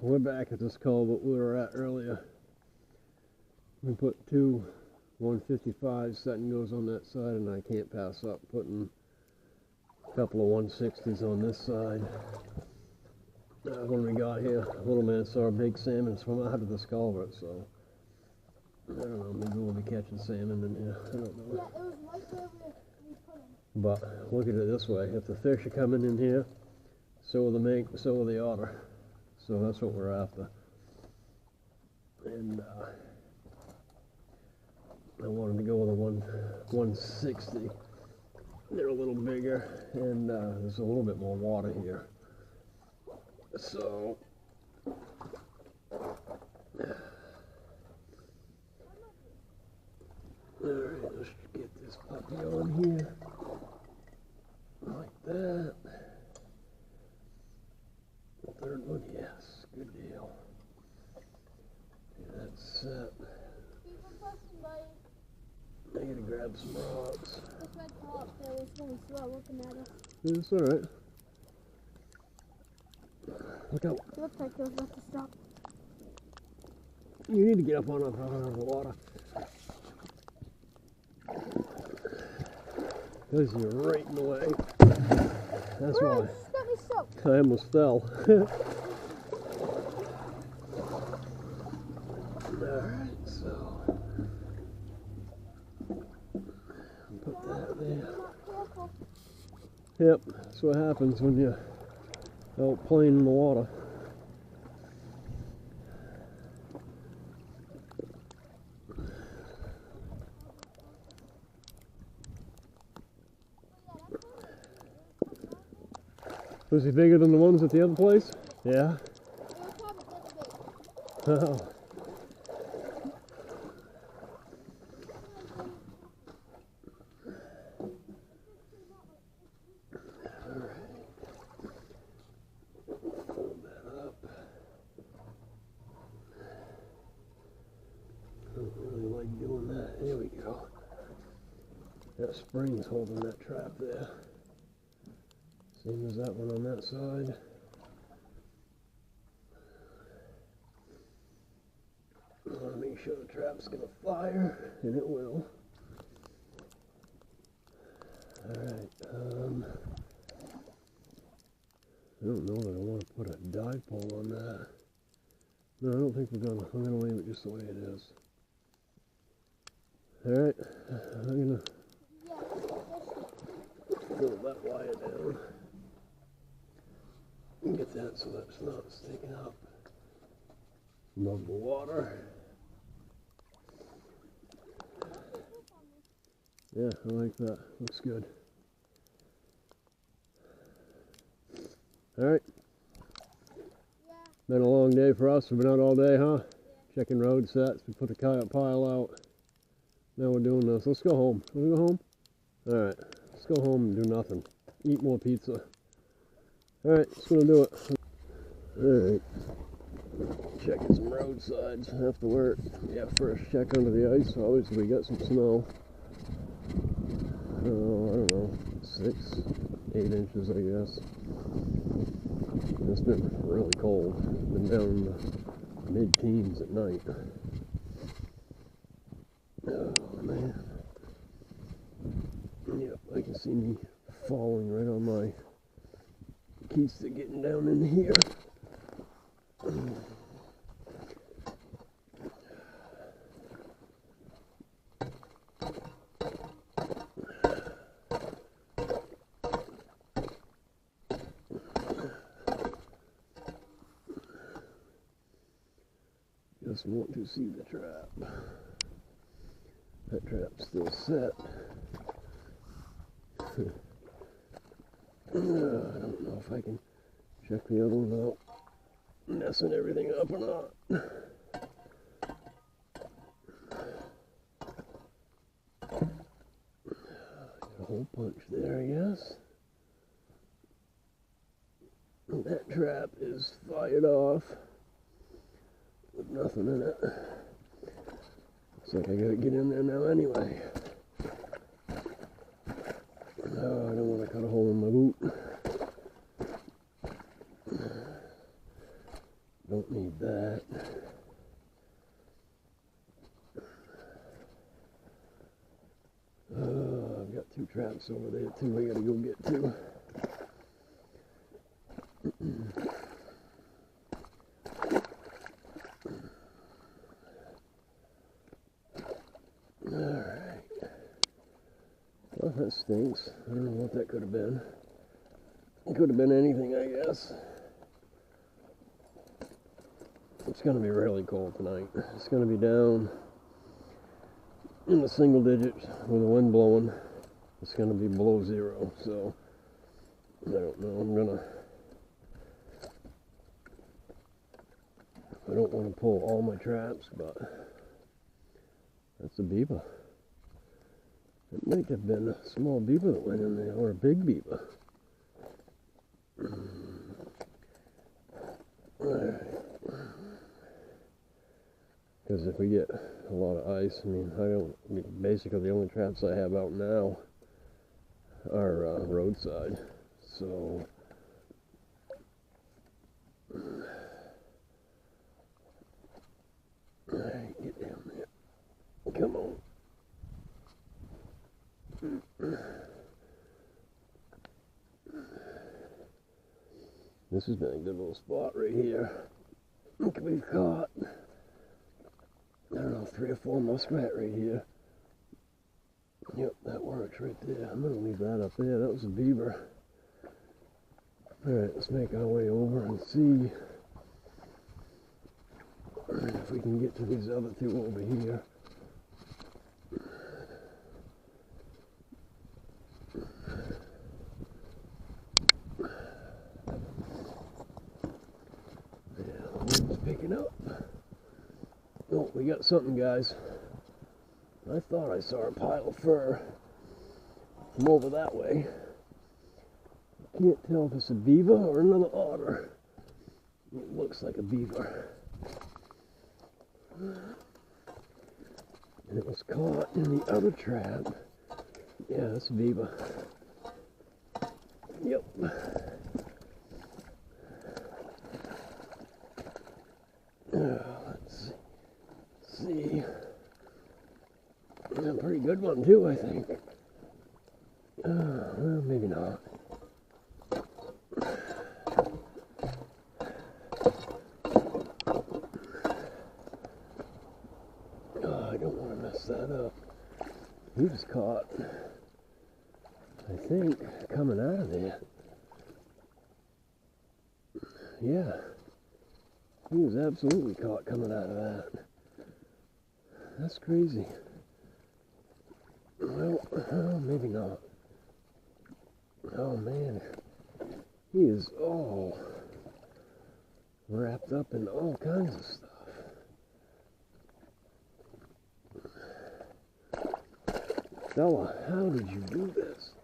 We're back at this culvert we were at earlier. We put two 155s, setting goes on that side, and I can't pass up putting a couple of 160s on this side. When we got here, little man saw a big salmon swim out of this culvert, so I don't know, maybe we'll be catching salmon in here. I don't know. Yeah, it was right where we put them. But look at it this way: if the fish are coming in here, so will the mink, so will the otter. So that's what we're after. And I wanted to go with a 160. They're a little bigger, and there's a little bit more water here. So alright, let's get this puppy on here. Like that. The third one, yes, good deal. That's set. I gotta grab some rocks. This red car up there was really slow looking at us. It's alright. Look out. It looks like it was about to stop. You need to get up on the water. Because you're right in the way. That's why. Got me soaked. I almost fell. Alright, so put that there. Careful. Yep, that's what happens when you're out playing in the water. Was he bigger than the ones at the other place? Yeah. Oh. Fold that up. I don't really like doing that. There we go. That spring's holding that trap there. Same as that one on that side. I want to make sure the trap's going to fire, and it will. Alright, I don't know that I want to put a dive pole on that. No, I don't think we're going to. I'm going to leave it just the way it is. Alright, I'm going to pull that wire down. Get that so that's not sticking up above the water. Yeah, I like that. Looks good. Alright. Been a long day for us. We've been out all day, huh? Checking road sets. We put the kayak pile out. Now we're doing this. Let's go home. Can we go home? Alright. Let's go home and do nothing. Eat more pizza. Alright, that's gonna do it. Alright. Checking some roadsides after work. Yeah, first check under the ice. Obviously we got some snow. Oh, I don't know, 6, 8 inches I guess. It's been really cold. Been down in the mid-teens at night. Oh man. Yep, I can see me falling right on my keister getting down in here. Just want to see the trap. That trap's still set. I don't know if I can check the other one out, messing everything up or not. Got a hole punch there, I guess. And that trap is fired off with nothing in it. Looks like I gotta get in there now anyway. No, I don't want to cut a hole in my boot. Don't need that. I've got 2 traps over there too. I gotta go get 2. Alright. Well, that stinks. I don't know what that could have been. It could have been anything, I guess. It's going to be really cold tonight. It's going to be down in the single digits with the wind blowing. It's going to be below 0, so I don't know. I don't want to pull all my traps, but that's a beaver. It might have been a small beaver that went in there, or a big beaver. Alright. Because if we get a lot of ice, basically the only traps I have out now are roadside. So, alright, get down there. Come on. This has been a good little spot right here. Look, we've caught, I don't know, 3 or 4 muskrat right here. Yep, that works right there. I'm going to leave that up there. That was a beaver. Alright, let's make our way over and see if we can get to these other 2 over here. Picking up. Oh, we got something, guys. I thought I saw a pile of fur from over that way. I can't tell if it's a beaver or another otter. It looks like a beaver. And it was caught in the other trap. Yeah, that's a beaver. Yep. Let's see. A pretty good one too, I think. Well, maybe not. I don't want to mess that up. He was caught, I think, coming out of there. Yeah. He was absolutely caught coming out of that. That's crazy. Well, maybe not. Oh man, he is all wrapped up in all kinds of stuff. Fella, how did you do this?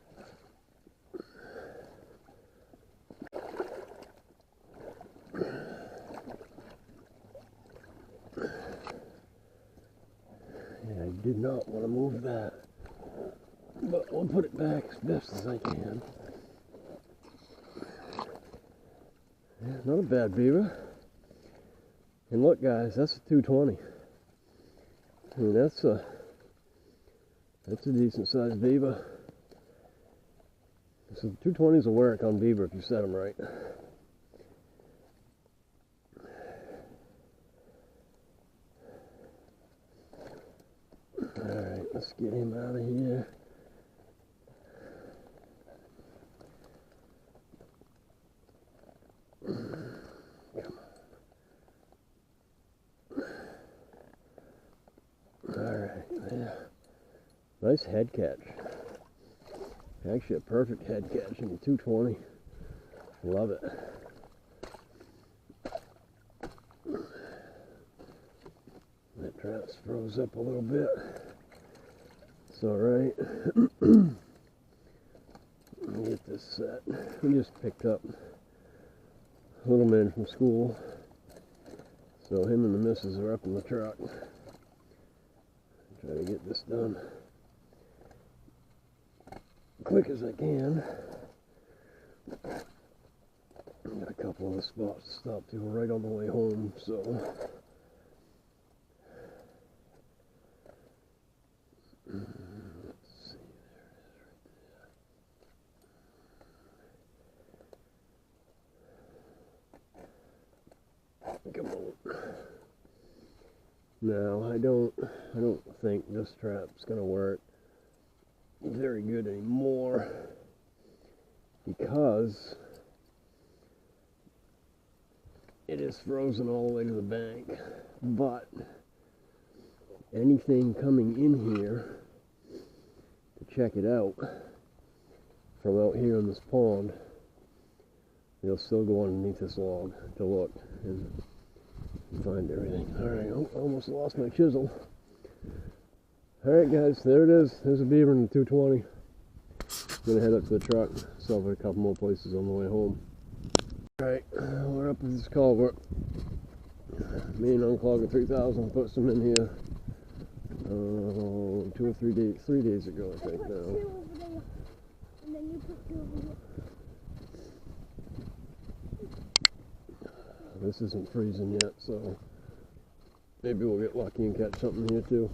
I did not want to move that, but we'll put it back as best as I can. Yeah, not a bad beaver. And look, guys, that's a 220. I mean, that's a decent sized beaver. So 220s will work on beaver if you set them right. Alright, let's get him out of here. Come on. Alright, yeah. Nice head catch. Actually a perfect head catch in the 220. Love it. That trout's froze up a little bit. It's alright. Let me get this set. We just picked up little man from school. So him and the missus are up in the truck. Try to get this done quick as I can. Got a couple of spots to stop to right on the way home, so let's see, there it is right there. Come on. Now I don't think this trap's gonna work very good anymore because it is frozen all the way to the bank, but anything coming in here to check it out from out here in this pond, they'll still go underneath this log to look and find everything. Alright, oh, almost lost my chisel. Alright guys, there it is. There's a beaver in the 220. I'm gonna head up to the truck, stop at a couple more places on the way home. Alright, we're up at this culvert. Me and Unclogger 3000 put some in here 2 or 3 days, 3 days ago I think now. Two over there, and then you put two over here. This isn't freezing yet, so maybe we'll get lucky and catch something here too.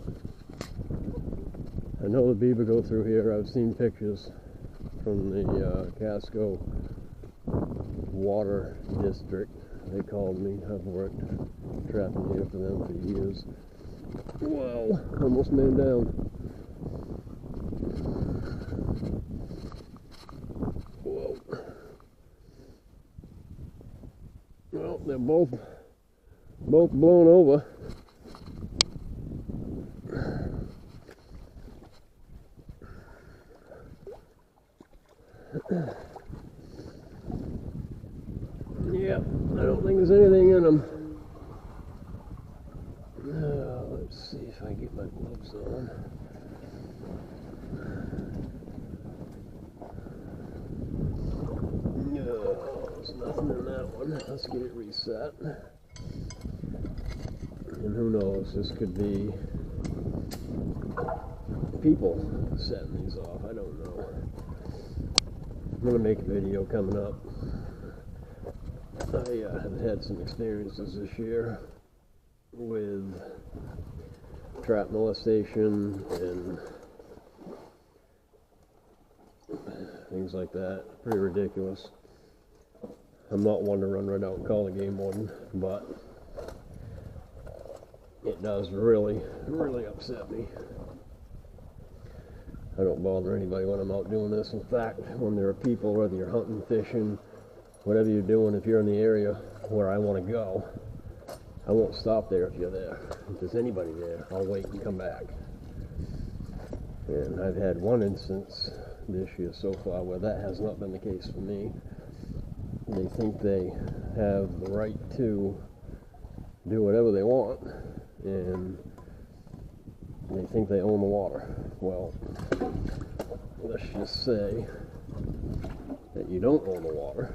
I know the beaver go through here. I've seen pictures from the Casco Water District. They called me. I've worked trapping here for them for years. Wow, almost man down. Whoa. Well, they're both blown over. Yeah, I don't think there's anything in them. Let's see if I can get my gloves on. No, there's nothing in that one. Let's get it reset. And who knows, this could be people setting these off. I don't know. I'm going to make a video coming up. I have had some experiences this year with trap molestation and things like that. Pretty ridiculous. I'm not one to run right out and call a game warden, but it does really upset me. I don't bother anybody when I'm out doing this. In fact, when there are people, whether you're hunting, fishing, whatever you're doing, if you're in the area where I want to go, I won't stop there if you're there. If there's anybody there, I'll wait and come back. And I've had one instance this year so far where that has not been the case for me. They think they have the right to do whatever they want, and they think they own the water. Well, let's just say that you don't own the water.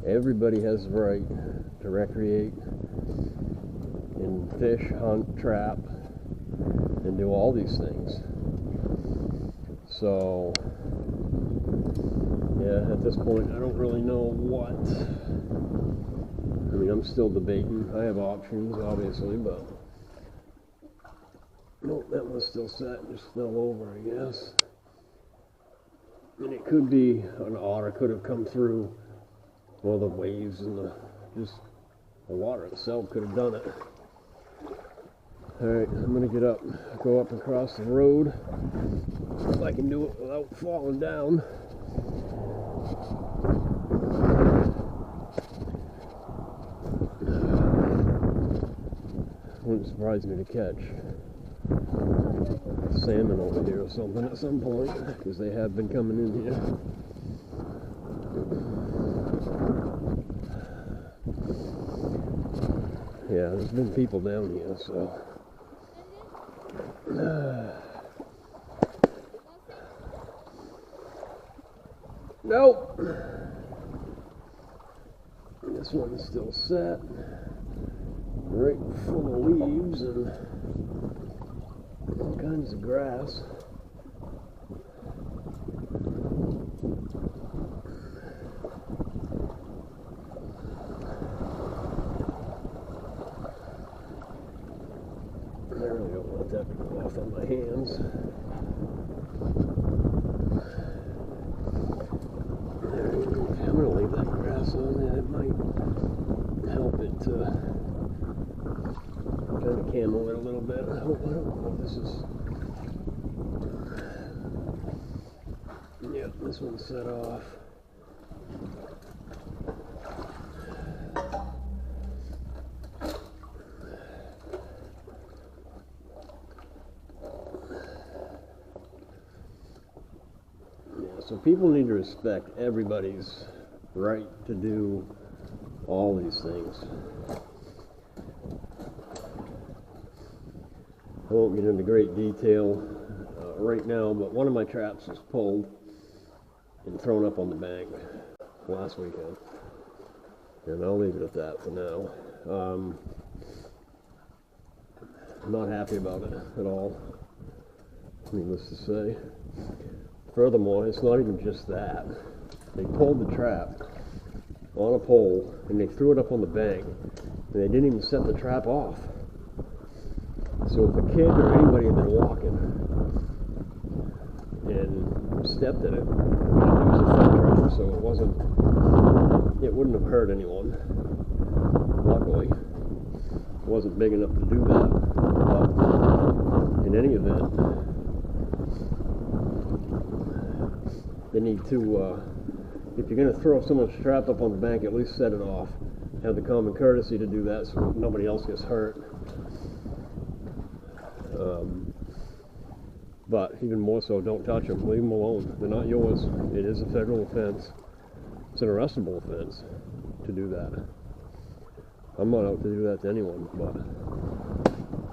Everybody has the right to recreate and fish, hunt, trap, and do all these things. So, yeah, at this point, I don't really know what. I mean, I'm still debating. I have options, obviously, but nope, that one's still set. Just fell over, I guess. And it could be an otter could have come through. Well, the waves and the water itself could have done it. Alright, I'm gonna get up, go up across the road. If I can do it without falling down. Wouldn't surprise me to catch salmon over here or something at some point, because they have been coming in here. Yeah, there's been people down here, so. Nope. This one's still set. Right full of leaves and all kinds of grass. that off on my hands. I'm going to leave that grass on there. It might help it kind of camo it a little bit. I don't know if this is... Yeah, this one's set off. So people need to respect everybody's right to do all these things. I won't get into great detail right now, but one of my traps was pulled and thrown up on the bank last weekend. And I'll leave it at that for now. I'm not happy about it at all, needless to say. Furthermore, it's not even just that. They pulled the trap on a pole and they threw it up on the bank, and they didn't even set the trap off. So if a kid or anybody had been walking and stepped in it, it was a fun trap, so it wouldn't have hurt anyone. Luckily, it wasn't big enough to do that. But in any event, they need to, if you're going to throw someone's trap up on the bank, at least set it off. Have the common courtesy to do that so nobody else gets hurt. But even more so, don't touch them. Leave them alone. They're not yours. It is a federal offense. It's an arrestable offense to do that. I'm not out to do that to anyone. But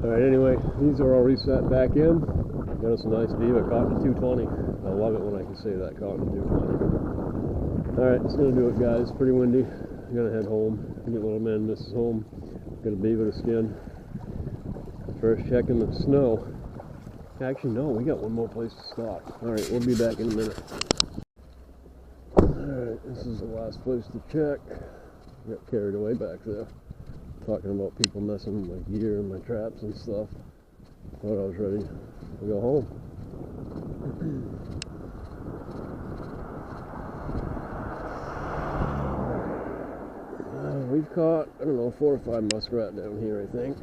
alright, anyway, these are all reset back in. Got us a nice Beaver, caught in a 220. I love it when I can say that, caught in a 220. Alright, that's going to do it, guys. Pretty windy. I'm going to head home. Get little man missus home. Got a Beaver to skin. First checking the snow. Actually, no, we got one more place to stop. Alright, we'll be back in a minute. Alright, this is the last place to check. Got carried away back there. Talking about people messing with my gear and my traps and stuff. Thought I was ready to go home. We've caught, I don't know, 4 or 5 muskrat down here, I think.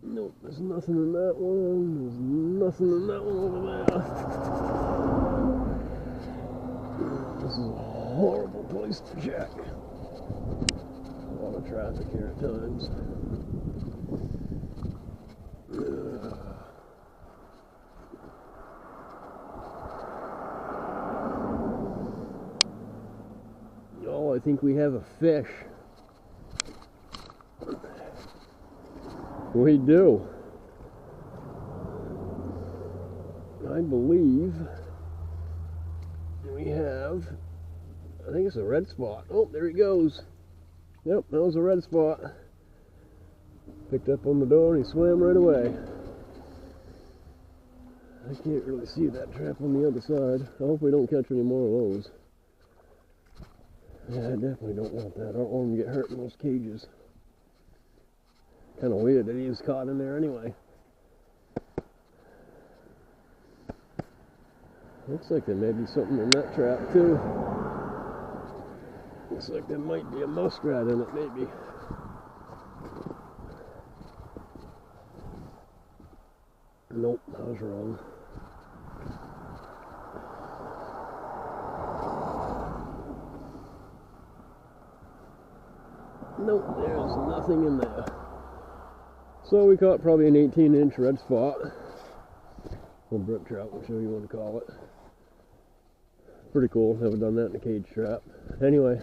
Nope, there's nothing in that one. There's nothing in that one over there. This is a horrible place to check. A lot of traffic here at times. Oh, I think we have a fish. We do. I believe we have, I think it's a red spot. Oh, there he goes. Yep, that was a red spot. Picked up on the door and he swam right away. I can't really see that trap on the other side. I hope we don't catch any more of those. Yeah, I definitely don't want that. I don't want him to get hurt in those cages. Kind of weird that he was caught in there anyway. Looks like there may be something in that trap too. Looks like there might be a muskrat in it, maybe. Nope, I was wrong. Nope, there's nothing in there. So we caught probably an 18-inch red spot. Or brook trout, whichever you want to call it. Pretty cool, never done that in a cage trap. Anyway,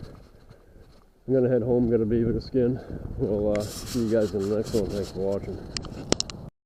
I'm gonna head home, got a Beaver to skin. We'll see you guys in the next one. Thanks for watching.